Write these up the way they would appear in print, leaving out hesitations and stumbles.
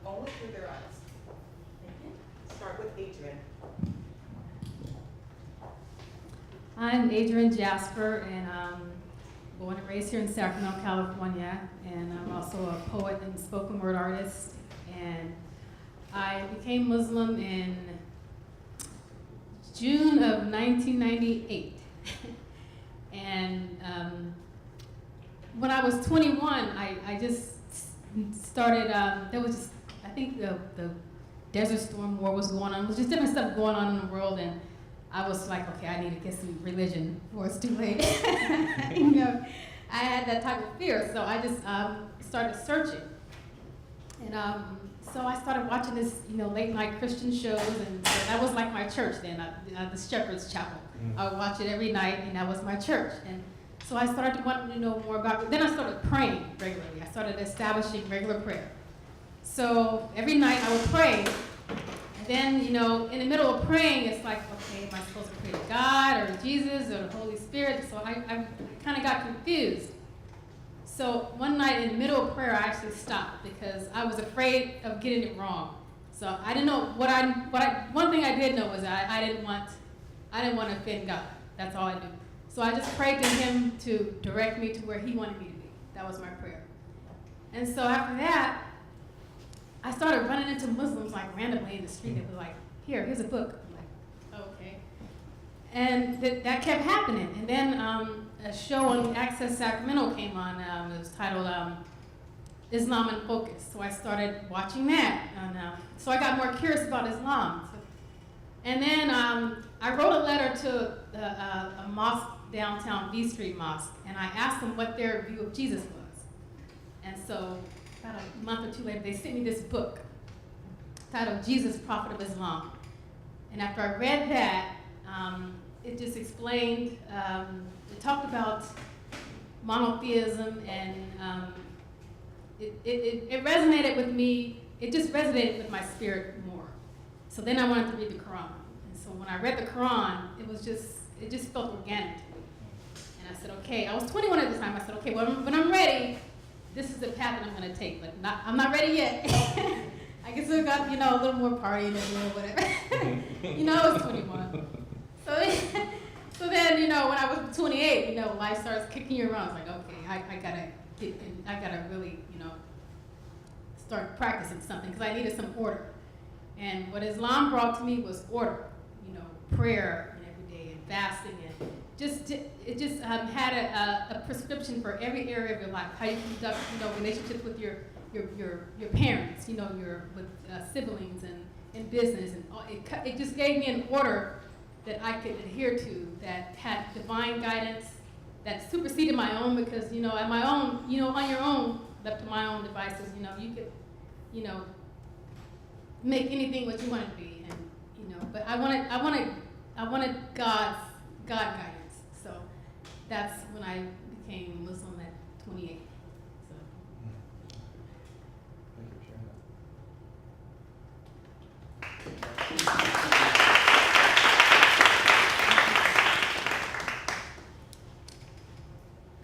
only through their eyes. Thank you. Start with Adrian. I'm Adrian Jasper, and I'm born and raised here in Sacramento, California, and I'm also a poet and spoken word artist. And I became Muslim in June of 1998. And when I was 21, I just started, there was just, I think the Desert Storm War was going on. There was just different stuff going on in the world, and I was like, okay, I need to get some religion before it's too late. You know, I had that type of fear, so I just started searching. And so I started watching this, late night Christian shows, and that was like my church then, the Shepherd's Chapel. I would watch it every night, and that was my church. And so I started to want to know more about it. Then I started praying regularly. I started establishing regular prayer. So every night I would pray. And then, in the middle of praying, it's like, okay, am I supposed to pray to God or Jesus or the Holy Spirit? So I kind of got confused. So one night in the middle of prayer, I actually stopped because I was afraid of getting it wrong. So I didn't know one thing I did know was I didn't want to offend God. That's all I do. So I just prayed to him to direct me to where he wanted me to be. That was my prayer. And so after that, I started running into Muslims like randomly in the street. They were like, here's a book. I'm like, okay. And that kept happening. And then a show on Access Sacramento came on. It was titled Islam in Focus. So I started watching that. And, so I got more curious about Islam. And then I wrote a letter to a mosque downtown, V Street Mosque, and I asked them what their view of Jesus was. And so about a month or two later, they sent me this book titled Jesus, Prophet of Islam. And after I read that, it just explained, it talked about monotheism, and it resonated with me. It just resonated with my spirit more. So then I wanted to read the Quran. And so when I read the Quran, it just felt organic to me. And I said, okay, I was 21 at the time. I said, okay, when I'm ready, this is the path that I'm going to take. But I'm not ready yet. I guess I got, a little more partying and whatever. I was 21. So then, when I was 28, life starts kicking you around. It's like, okay, I gotta really, start practicing something because I needed some order. And what Islam brought to me was order, prayer and every day and fasting, and it just had a prescription for every area of your life. How you conduct, relationships with your parents, with siblings and business, and it just gave me an order that I could adhere to that had divine guidance that superseded my own, because at my own, on your own, left to my own devices, you could, make anything what you want it to be, and but I wanted God guidance. So that's when I became Muslim at 28. So. Thank you for sharing that.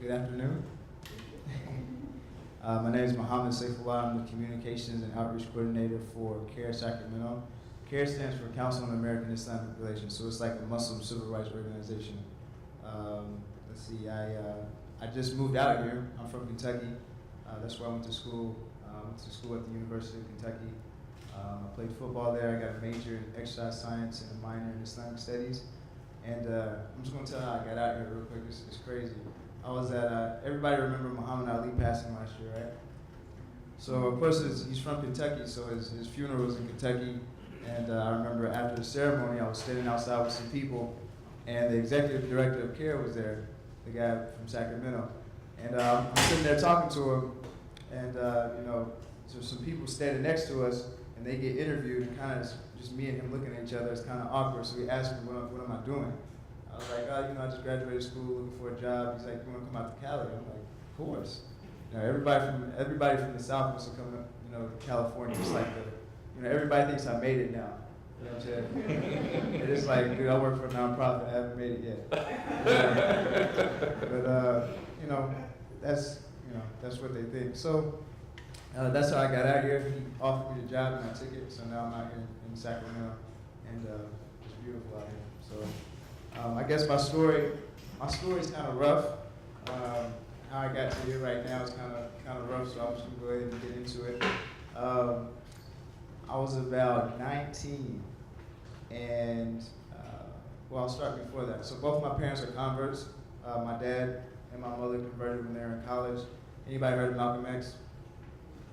Good afternoon. My name is Muhammad Saifullah. I'm the Communications and Outreach Coordinator for CARE Sacramento. CARE stands for Council on American Islamic Relations, so it's like a Muslim civil rights organization. Let's see, I just moved out here. I'm from Kentucky. That's where I went to school. I went to school at the University of Kentucky. I played football there. I got a major in exercise science and a minor in Islamic studies. And I'm just going to tell you how I got out here real quick. It's crazy. I was at, everybody remember Muhammad Ali passing last year, right? So of course he's from Kentucky, so his funeral was in Kentucky. And I remember after the ceremony, I was standing outside with some people, and the executive director of CARE was there, the guy from Sacramento. And I'm sitting there talking to him, and so some people standing next to us, and they get interviewed, and kind of just me and him looking at each other. It's kind of awkward. So he asked me, what am I doing? I was like, I just graduated school, looking for a job. He's like, you want to come out to Cali? I'm like, of course. Everybody from the South wants to come to California. It's like everybody thinks I made it now. You know what I'm saying? And it's like, dude, I work for a nonprofit. I haven't made it yet. But that's what they think. So That's how I got out here. He offered me the job and I took it, so now I'm out here in Sacramento, and it's beautiful out here. So I guess my story is kind of rough. How I got to here right now is kind of rough, so I'm just gonna go ahead and get into it. I was about 19, and well, I'll start before that. So both my parents are converts. My dad and my mother converted when they were in college. Anybody heard of Malcolm X?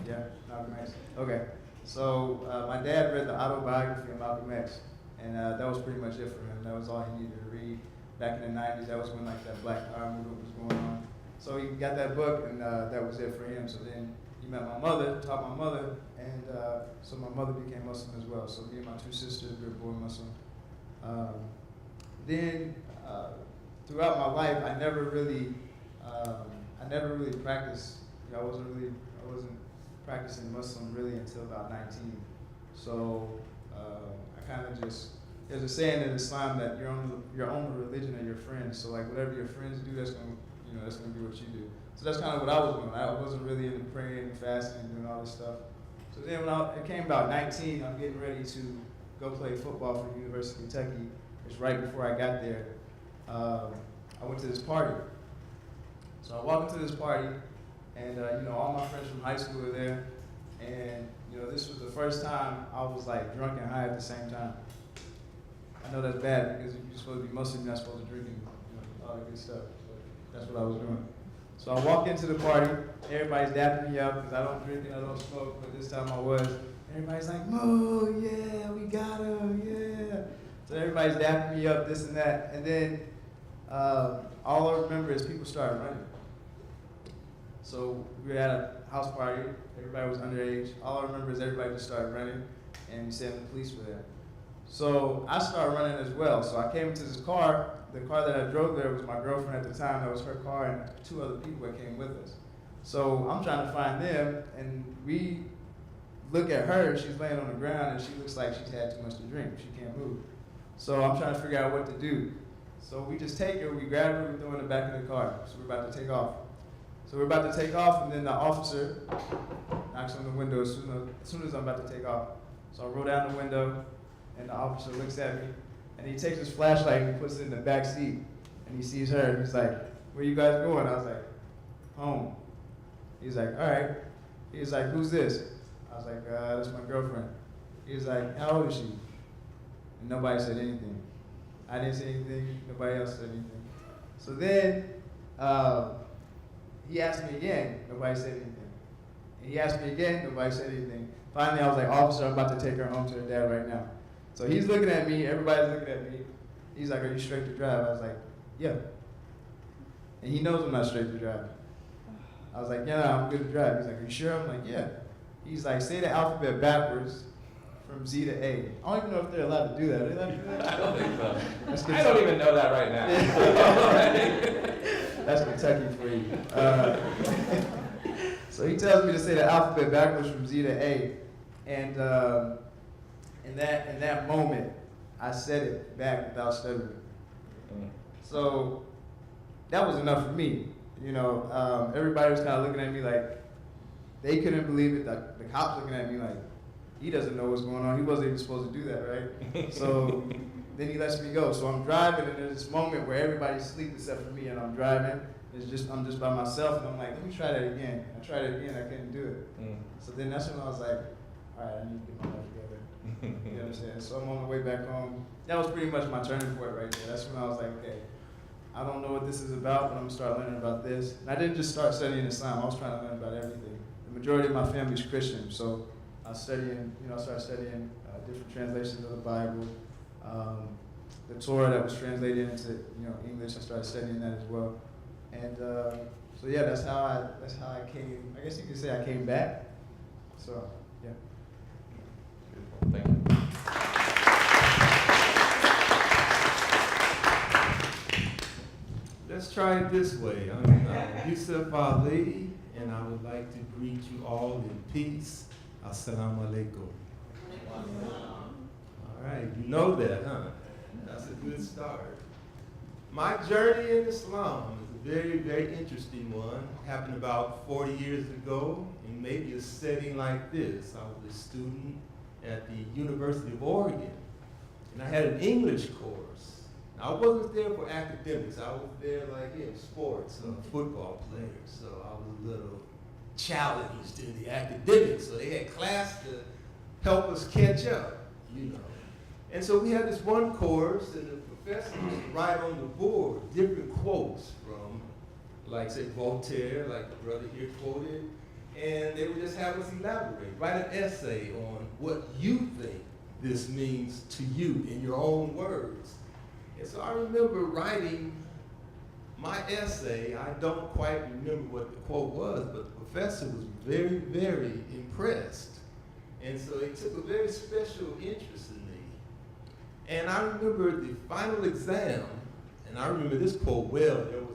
Yeah, Malcolm X. Okay. So my dad read the autobiography of Malcolm X, and that was pretty much it for him. That was all he needed to read. Back in the 90s, that was when like that Black Power movement was going on. So he got that book, and that was it for him. So then he met my mother, taught my mother, and so my mother became Muslim as well. So me and my two sisters, we were born Muslim. Then throughout my life, I never really practiced. You know, I wasn't practicing Muslim really until about 19. So I kind of just, there's a saying in Islam that your own religion are your friends. So like whatever your friends do, that's gonna be what you do. So that's kind of what I was doing. I wasn't really into praying and fasting and doing all this stuff. So then when it came about 19, I'm getting ready to go play football for the University of Kentucky. It's right before I got there. I went to this party. So I walked into this party, and all my friends from high school were there, and this was the first time I was like drunk and high at the same time. I know that's bad because you're supposed to be Muslim, you're not supposed to drink and all that good stuff. But that's what I was doing. So I walked into the party, everybody's dapping me up because I don't drink and I don't smoke, but this time I was. Everybody's like, "Mo, yeah, we got him, yeah." So everybody's dapping me up, this and that, and then all I remember is people started running. So we were at a house party, everybody was underage. All I remember is everybody just started running, and said the police were there. So I started running as well. So I came into this car. The car that I drove there was my girlfriend at the time. That was her car and two other people that came with us. So I'm trying to find them, and we look at her. She's laying on the ground, and she looks like she's had too much to drink. She can't move. So I'm trying to figure out what to do. So we just take her, we grab her, we throw her in the back of the car. So we're about to take off. So we're about to take off, and then the officer knocks on the window as soon as I'm about to take off. So I roll down the window, and the officer looks at me, and he takes his flashlight and he puts it in the back seat, and he sees her, and he's like, "Where you guys going?" I was like, "Home." He's like, "All right." He's like, "Who's this?" I was like, "That's my girlfriend." He's like, "How old is she?" And nobody said anything. I didn't say anything, nobody else said anything. So then, he asked me again, nobody said anything. And he asked me again, nobody said anything. Finally, I was like, "Officer, I'm about to take her home to her dad right now." So he's looking at me, everybody's looking at me. He's like, "Are you straight to drive?" I was like, "Yeah." And he knows I'm not straight to drive. I was like, "Yeah, I'm good to drive." He's like, "Are you sure?" I'm like, "Yeah." He's like, "Say the alphabet backwards from Z to A." I don't even know if they're allowed to do that. Are they allowed to do that? I don't think so. That's I don't even know that right now. That's Kentucky for you. So he tells me to say the alphabet backwards from Z to A, and in that moment, I said it back without stuttering. So that was enough for me. Everybody was kind of looking at me like they couldn't believe it. The cops looking at me like, he doesn't know what's going on. He wasn't even supposed to do that, right? So then he lets me go. So I'm driving, and there's this moment where everybody's asleep except for me, and I'm driving. I'm just by myself, and I'm like, let me try that again. I tried it again, I couldn't do it. So then that's when I was like, all right, I need to get my life together. You understand? So I'm on the way back home. That was pretty much my turning point right there. That's when I was like, okay, I don't know what this is about, but I'm gonna start learning about this. And I didn't just start studying Islam. I was trying to learn about everything. The majority of my family is Christian, so I started studying different translations of the Bible. The Torah that was translated into English, I started studying that as well. And so yeah, that's how I came. I guess you could say I came back. So yeah. Thank you. Let's try it this way. I'm Yusuf Ali, and I would like to greet you all in peace. Assalamu alaikum. All right, you know that, huh? That's a good start. My journey in Islam is very, very interesting one. Happened about 40 years ago in maybe a setting like this. I was a student at the University of Oregon, and I had an English course. Now, I wasn't there for academics. I was there like in sports, football player. So I was a little challenged in the academics. So they had class to help us catch up, you know. And so we had this one course, and the professor would write on the board different quotes from, like, say, Voltaire, like the brother here quoted, and they would just have us elaborate, write an essay on what you think this means to you in your own words. And so I remember writing my essay. I don't quite remember what the quote was, but the professor was very, very impressed. And so he took a very special interest in me. And I remember the final exam, and I remember this quote well. There was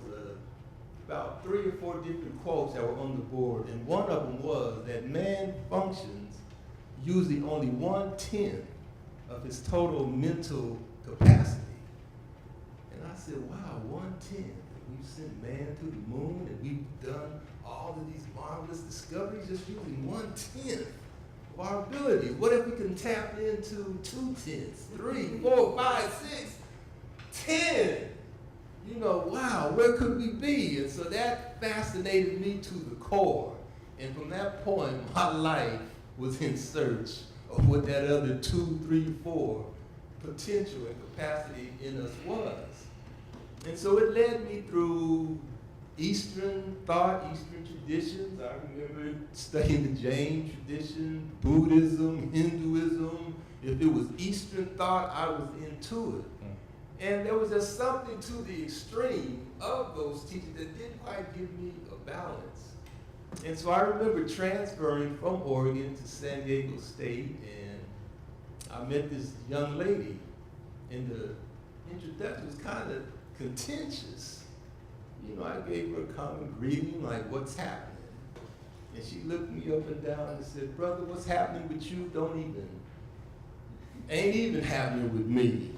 about 3 or 4 different quotes that were on the board, and one of them was that man functions using only 1/10 of his total mental capacity. And I said, wow, 1/10. We've sent man to the moon, and we've done all of these marvelous discoveries just using 1/10 of our abilities. What if we can tap into 2/10, 3, 4, 5, 6, 10? You know, wow, where could we be? And so that fascinated me to the core. And from that point, my life was in search of what that other 2, 3, 4 potential and capacity in us was. And so it led me through Eastern thought, Eastern traditions. I remember studying the Jain tradition, Buddhism, Hinduism. If it was Eastern thought, I was into it. And there was just something to the extreme of those teachings that didn't quite give me a balance. And so I remember transferring from Oregon to San Diego State, and I met this young lady, and the introduction was kind of contentious. You know, I gave her a common greeting, like, what's happening? And she looked me up and down and said, brother, what's happening with you ain't even happening with me.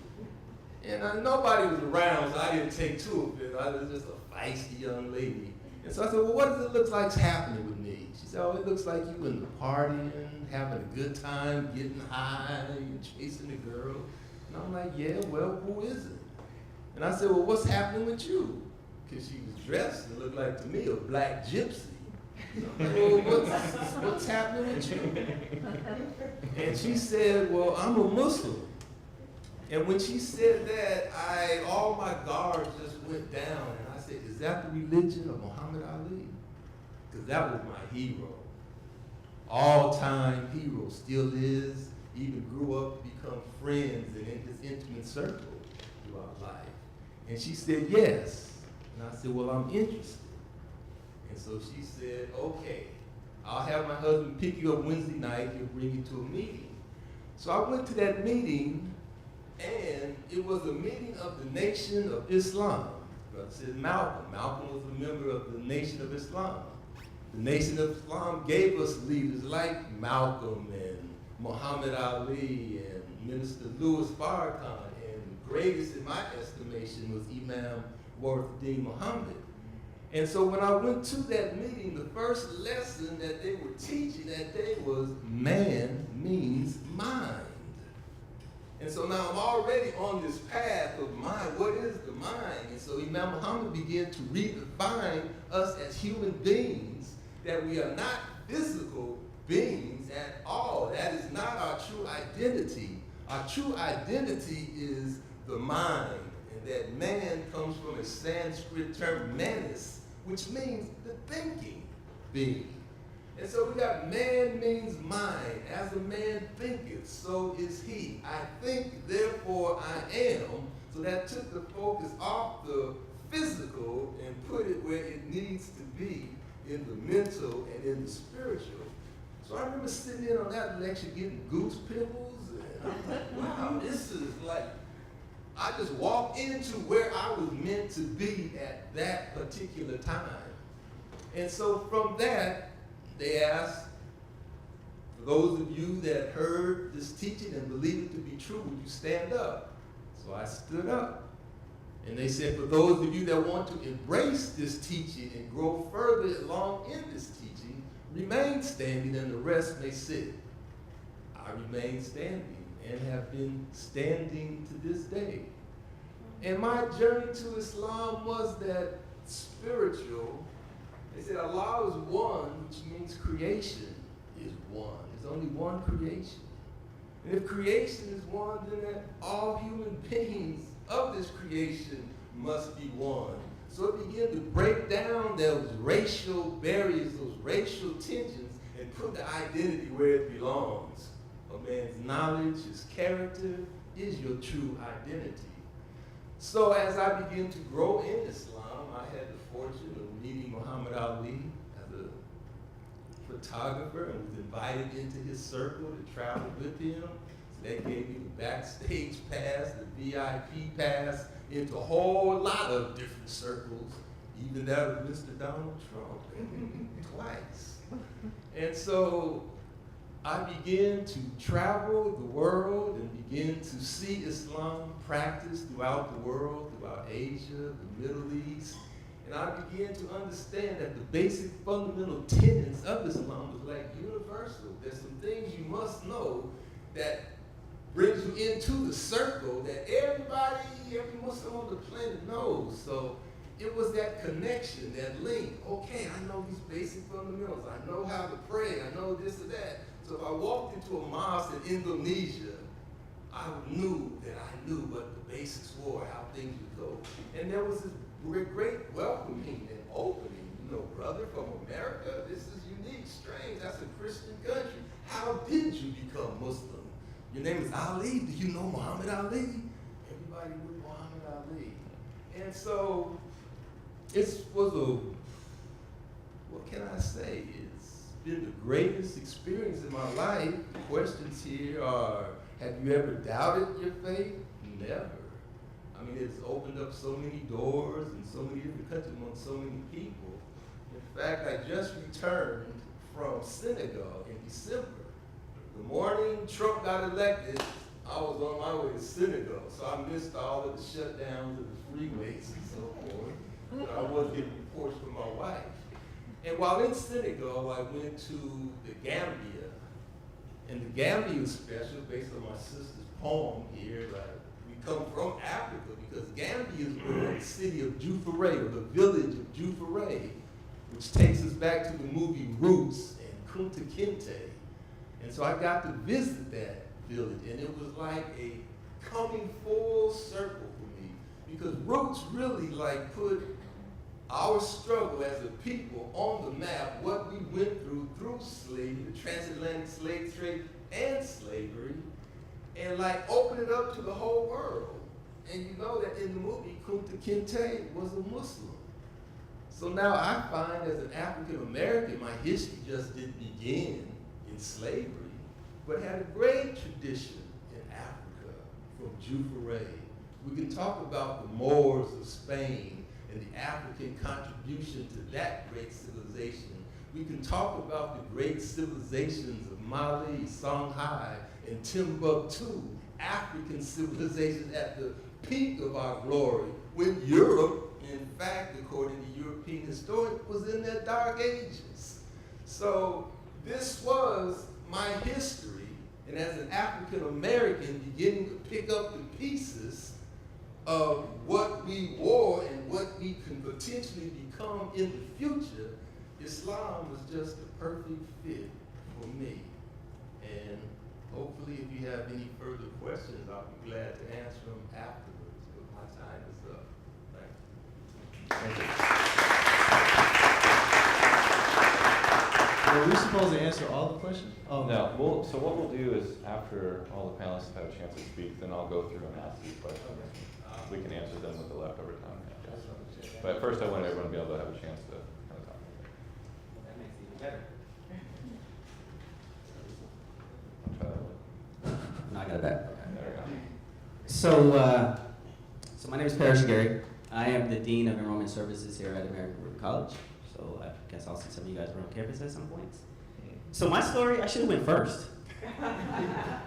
And nobody was around, so I didn't take to it. I was just a feisty young lady. And so I said, well, what does it look like happening with me? She said, oh, it looks like you in the partying, having a good time, getting high, and chasing a girl. And I'm like, yeah, well, who is it? And I said, well, what's happening with you? Because she was dressed and looked like, to me, a black gypsy. So I'm like, well, what's happening with you? And she said, well, I'm a Muslim. And when she said that, all my guards just went down, and I said, is that the religion of Muhammad Ali? Because that was my hero. All-time hero, still is, even grew up to become friends and in his intimate circle throughout life. And she said, yes. And I said, well, I'm interested. And so she said, okay, I'll have my husband pick you up Wednesday night, he'll bring you to a meeting. So I went to that meeting, and it was a meeting of the Nation of Islam. Brother said Malcolm. Malcolm was a member of the Nation of Islam. The Nation of Islam gave us leaders like Malcolm and Muhammad Ali and Minister Louis Farrakhan, and the greatest in my estimation was Imam Warithuddin Muhammad. And so when I went to that meeting, the first lesson that they were teaching that day was man means mind. And so now I'm already on this path of mind. What is the mind? And so Imam Muhammad began to redefine us as human beings, that we are not physical beings at all. That is not our true identity. Our true identity is the mind, and that man comes from a Sanskrit term, manas, which means the thinking being. And so we got man means mind. As a man thinketh, so is he. I think, therefore I am. So that took the focus off the physical and put it where it needs to be, in the mental and in the spiritual. So I remember sitting in on that lecture getting goose pimples, and I'm like, wow, this is like, I just walked into where I was meant to be at that particular time. And so from that, they asked, for those of you that heard this teaching and believe it to be true, would you stand up? So I stood up. And they said, for those of you that want to embrace this teaching and grow further along in this teaching, remain standing and the rest may sit. I remain standing and have been standing to this day. And my journey to Islam was that spiritual. They said Allah is one, which means creation is one. There's only one creation. And if creation is one, then that all human beings of this creation must be one. So it began to break down those racial barriers, those racial tensions, and put the identity where it belongs. A man's knowledge, his character, is your true identity. So as I began to grow in Islam, I had the fortune of meeting Muhammad Ali as a photographer and was invited into his circle to travel with him. So that gave me the backstage pass, the VIP pass, into a whole lot of different circles, even that of Mr. Donald Trump, twice. And so I began to travel the world and begin to see Islam practiced throughout the world, throughout Asia, the Middle East. And I began to understand that the basic fundamental tenets of Islam was like universal. There's some things you must know that brings you into the circle that everybody, every Muslim on the planet knows. So it was that connection, that link. Okay, I know these basic fundamentals. I know how to pray. I know this or that. So if I walked into a mosque in Indonesia, I knew that I knew what the basics were, how things would go. And there was this great welcoming and opening. You know, brother, from America, this is unique, strange. That's a Christian country. How did you become Muslim? Your name is Ali. Do you know Muhammad Ali? Everybody knew Muhammad Ali. And so it was what can I say? It's been the greatest experience in my life. The questions here are, have you ever doubted your faith? Never. I mean, it's opened up so many doors in so many different countries among so many people. In fact, I just returned from Senegal in December. The morning Trump got elected, I was on my way to Senegal, so I missed all of the shutdowns of the freeways and so forth. But I was getting reports from my wife. And while in Senegal, I went to the Gambia. And the Gambia was special based on my sister's poem here. Like, we come from Africa because Gambia is where the city of Juffure, or the village of Juffure, which takes us back to the movie Roots and Kunta Kinte. And so I got to visit that village, and it was like a coming full circle for me, because Roots really like put our struggle as a people on the map, what we went through slavery, the transatlantic slave trade and slavery, and like open it up to the whole world. And you know that in the movie, Kunta Kinte was a Muslim. So now I find as an African American, my history just didn't begin in slavery, but had a great tradition in Africa from Juffure. We can talk about the Moors of Spain and the African contribution to that great civilization. We can talk about the great civilizations of Mali, Songhai, and Timbuktu, African civilizations at the peak of our glory, when Europe, in fact, according to European historians, was in their dark ages. So this was my history, and as an African American, beginning to pick up the pieces of what we wore and what we can potentially become in the future, Islam was just the perfect fit for me. And hopefully, if you have any further questions, I'll be glad to answer them afterwards, but my time is up. Thank you. Were we supposed to answer all the questions? Oh, No, so what we'll do is after all the panelists have had a chance to speak, then I'll go through and ask these questions. We can answer them with the leftover time. Yeah. But first, I want everyone to be able to have a chance to kind of talk. That makes it even better. I'll try that one. No, I got it back. There we go. So my name is Parrish Gary. I am the Dean of Enrollment Services here at American River College. So I guess I'll see some of you guys around campus at some point. So my story, I should have went first.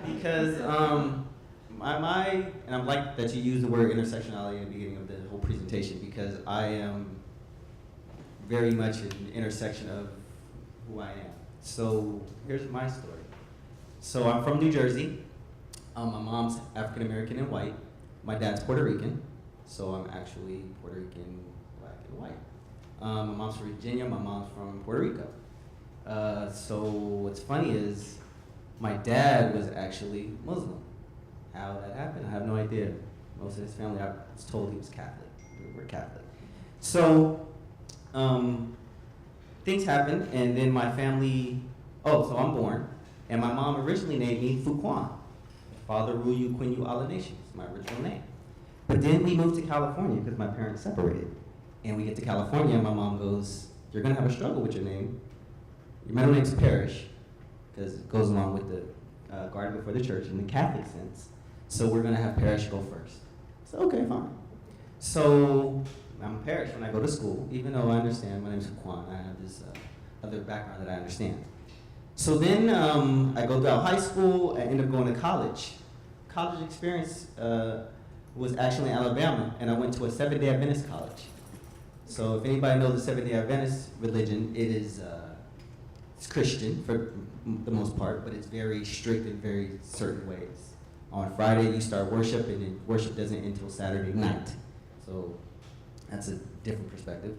Because and I'm like that you use the word intersectionality at the beginning of the whole presentation, because I am very much an intersection of who I am. So here's my story. So I'm from New Jersey. My mom's African American and white. My dad's Puerto Rican. So I'm actually Puerto Rican, black, and white. My mom's from Virginia. My mom's from Puerto Rico. So what's funny is my dad was actually Muslim. How that happened, I have no idea. Most of his family, I was told he was Catholic. We're Catholic. So things happened, and then my family, so I'm born, and my mom originally named me Fuquan. Father Ruyu Quinu Ala Nations, my original name. But then we moved to California because my parents separated. And we get to California, and my mom goes, "You're gonna have a struggle with your name. Your middle name's Parrish," because it goes along with the guard before the church in the Catholic sense. So we're gonna have Parrish go first. So okay, fine. So I'm Parrish when I go to school, even though I understand my name's Fuquan. I have this other background that I understand. So then I go throughout high school, I end up going to college. College experience was actually in Alabama, and I went to a Seventh-day Adventist college. So if anybody knows the Seventh-day Adventist religion, it is it's Christian for the most part, but it's very strict in very certain ways. On Friday, you start worship, and then worship doesn't end until Saturday night. So that's a different perspective.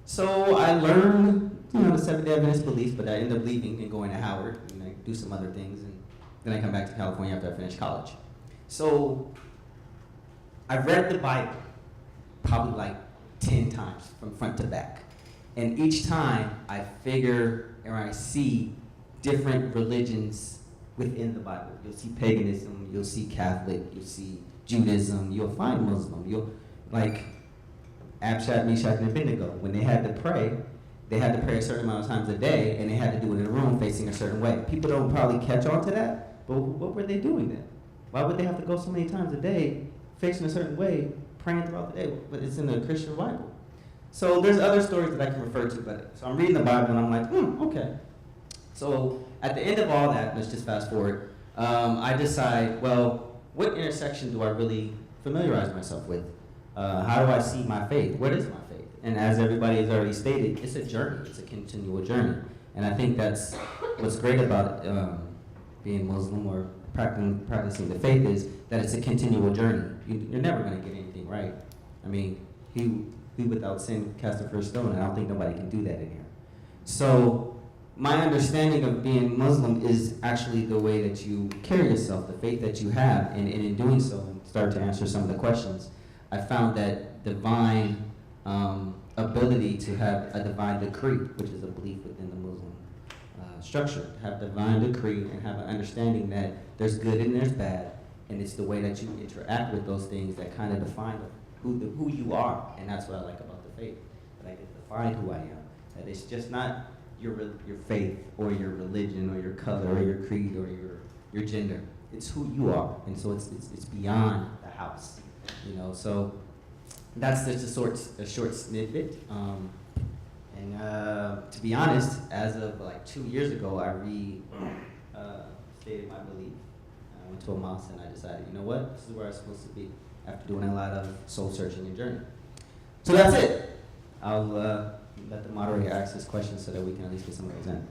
So I learned, the Seventh-day Adventist beliefs, but I end up leaving and going to Howard, and I do some other things, and then I come back to California after I finish college. So I've read the Bible probably like 10 times from front to back. And each time I figure or I see different religions within the Bible. You'll see paganism, you'll see Catholic, you'll see Judaism, you'll find Muslim, you'll like Abshad, Meshach, and Abednego. When they had to pray a certain amount of times a day, and they had to do it in a room facing a certain way. People don't probably catch on to that, but what were they doing then? Why would they have to go so many times a day, facing a certain way, praying throughout the day? But it's in the Christian Bible. So there's other stories that I can refer to, but so I'm reading the Bible and I'm like, okay. So at the end of all that, let's just fast forward, I decide, well, what intersection do I really familiarize myself with? How do I see my faith? What is my faith? And as everybody has already stated, it's a journey. It's a continual journey. And I think that's what's great about being Muslim or practicing the faith is that it's a continual journey. You're never going to get anything right. I mean, he without sin cast the first stone, and I don't think nobody can do that in here. So my understanding of being Muslim is actually the way that you carry yourself, the faith that you have, and in doing so, and start to answer some of the questions, I found that divine ability to have a divine decree, which is a belief within the Muslim structure, have divine decree and have an understanding that there's good and there's bad, and it's the way that you interact with those things that kind of define who you are, and that's what I like about the faith, that I get to define who I am, that it's just not your faith or your religion or your color or your creed or your gender, it's who you are, and so it's beyond the house, so that's just a short snippet. To be honest, as of like 2 years ago, I stated my belief. I went to a mosque and I decided, you know what, this is where I'm supposed to be after doing a lot of soul searching and journey. So that's it. I'll let the moderator ask this question so that we can at least get some of those in.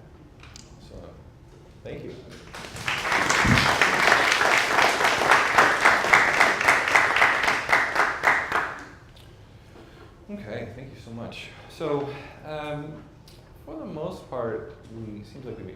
So, thank you. Okay, thank you so much. So, for the most part, seems like we